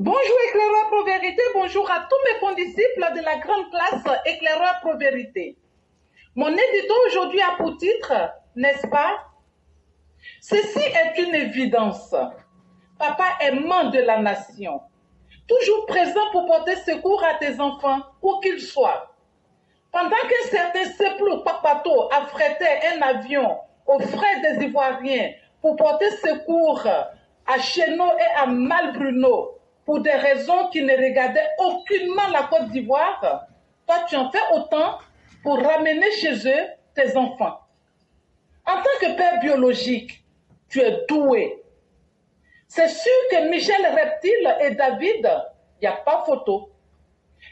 Bonjour éclaireur pro vérité, bonjour à tous mes condisciples de la grande classe éclaireur pro vérité. Mon édito aujourd'hui a pour titre, n'est-ce pas? Ceci est une évidence. Papa aimant de la nation, toujours présent pour porter secours à tes enfants, où qu'ils soient. Pendant qu'un certain Seplou Papato affrétait un avion aux frais des Ivoiriens pour porter secours à Chénaud et à Malbruno, pour des raisons qui ne regardaient aucunement la Côte d'Ivoire, toi tu en fais autant pour ramener chez eux tes enfants. En tant que père biologique, tu es doué. C'est sûr que Michel Reptile et David, il n'y a pas photo.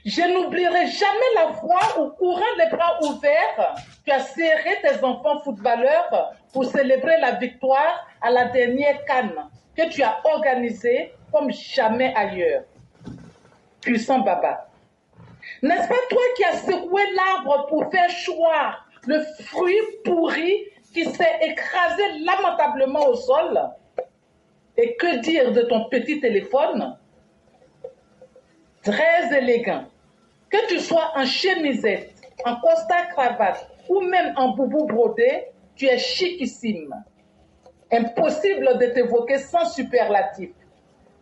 Je n'oublierai jamais la fois où, courant les bras ouverts, tu as serré tes enfants footballeurs pour célébrer la victoire à la dernière CAN que tu as organisée comme jamais ailleurs. Puissant Baba. N'est-ce pas toi qui as secoué l'arbre pour faire choir le fruit pourri qui s'est écrasé lamentablement au sol? Et que dire de ton petit téléphone? Très élégant. Que tu sois en chemisette, en costard cravate ou même en boubou brodé, tu es chicissime. Impossible de t'évoquer sans superlatif.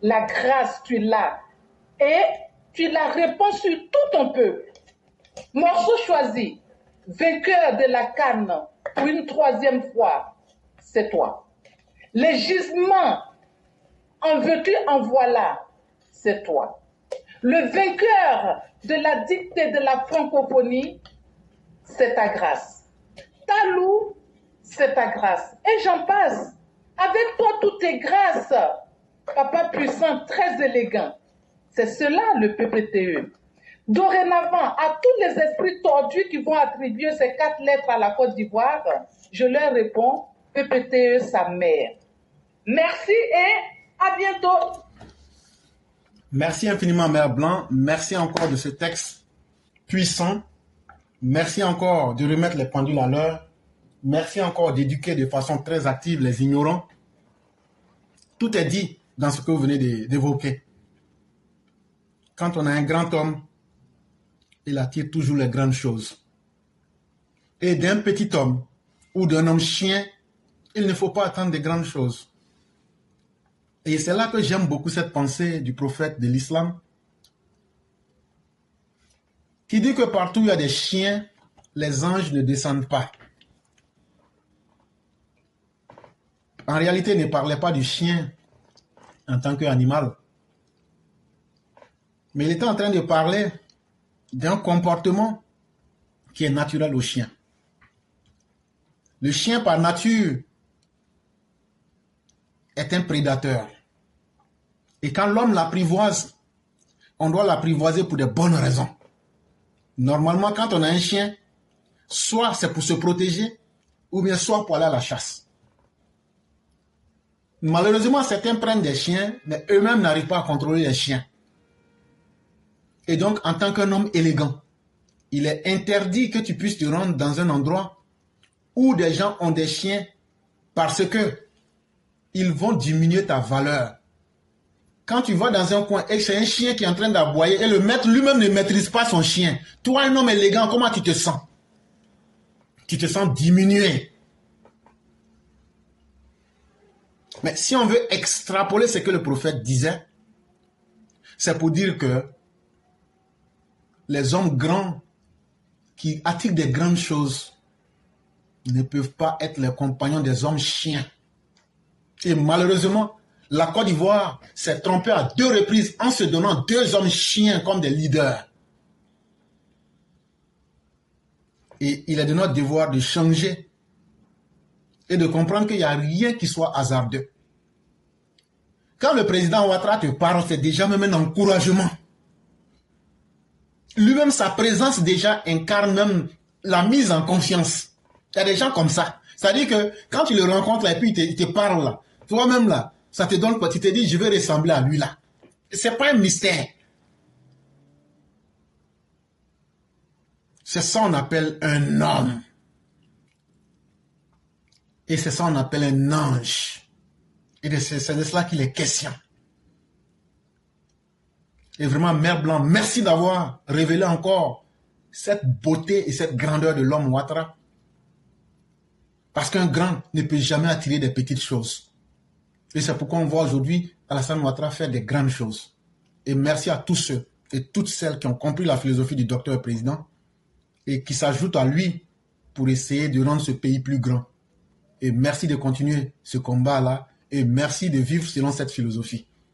La grâce, tu l'as. Et tu la réponds sur tout ton peuple. Morceau choisi, vainqueur de la CAN pour une troisième fois, c'est toi. Les gisements, en veux-tu, en voilà, c'est toi. Le vainqueur de la dictée de la francophonie, c'est ta grâce. Talou, c'est ta grâce. Et j'en passe. Avec toi, tout est grâce. Papa puissant, très élégant. C'est cela le PPTE. Dorénavant, à tous les esprits tordus qui vont attribuer ces 4 lettres à la Côte d'Ivoire, je leur réponds, PPTE sa mère. Merci et à bientôt. Merci infiniment, Mère Blanc. Merci encore de ce texte puissant. Merci encore de remettre les pendules à l'heure. Merci encore d'éduquer de façon très active les ignorants. Tout est dit dans ce que vous venez d'évoquer. Quand on a un grand homme, il attire toujours les grandes choses. Et d'un petit homme ou d'un homme chien, il ne faut pas attendre de grandes choses. Et c'est là que j'aime beaucoup cette pensée du prophète de l'islam, qui dit que partout où il y a des chiens, les anges ne descendent pas. En réalité, il ne parlait pas du chien en tant qu'animal, mais il était en train de parler d'un comportement qui est naturel au chien. Le chien, par nature, est un prédateur. Et quand l'homme l'apprivoise, on doit l'apprivoiser pour de bonnes raisons. Normalement, quand on a un chien, soit c'est pour se protéger, ou bien soit pour aller à la chasse. Malheureusement, certains prennent des chiens, mais eux-mêmes n'arrivent pas à contrôler les chiens. Et donc, en tant qu'un homme élégant, il est interdit que tu puisses te rendre dans un endroit où des gens ont des chiens parce que ils vont diminuer ta valeur. Quand tu vas dans un coin et c'est un chien qui est en train d'aboyer et le maître lui-même ne maîtrise pas son chien, toi, un homme élégant, comment tu te sens? Tu te sens diminué. Mais si on veut extrapoler ce que le prophète disait, c'est pour dire que les hommes grands qui attirent des grandes choses ne peuvent pas être les compagnons des hommes chiens. Et malheureusement, la Côte d'Ivoire s'est trompée à 2 reprises en se donnant 2 hommes chiens comme des leaders. Et il est de notre devoir de changer et de comprendre qu'il n'y a rien qui soit hasardeux. Quand le président Ouattara te parle, c'est déjà même un encouragement. Lui-même, sa présence déjà incarne même la mise en confiance. Il y a des gens comme ça. C'est-à-dire que quand tu le rencontres là, et puis il te parle là, toi-même là, ça te donne quoi? Tu te dis, je vais ressembler à lui là. C'est pas un mystère. C'est ça qu'on appelle un homme. Et c'est ça qu'on appelle un ange. Et c'est de cela qu'il est question. Et vraiment, Mère Blanc, merci d'avoir révélé encore cette beauté et cette grandeur de l'homme Ouattara. Parce qu'un grand ne peut jamais attirer des petites choses. Et c'est pourquoi on voit aujourd'hui Alassane Ouattara faire des grandes choses. Et merci à tous ceux et toutes celles qui ont compris la philosophie du docteur président et qui s'ajoutent à lui pour essayer de rendre ce pays plus grand. Et merci de continuer ce combat-là et merci de vivre selon cette philosophie.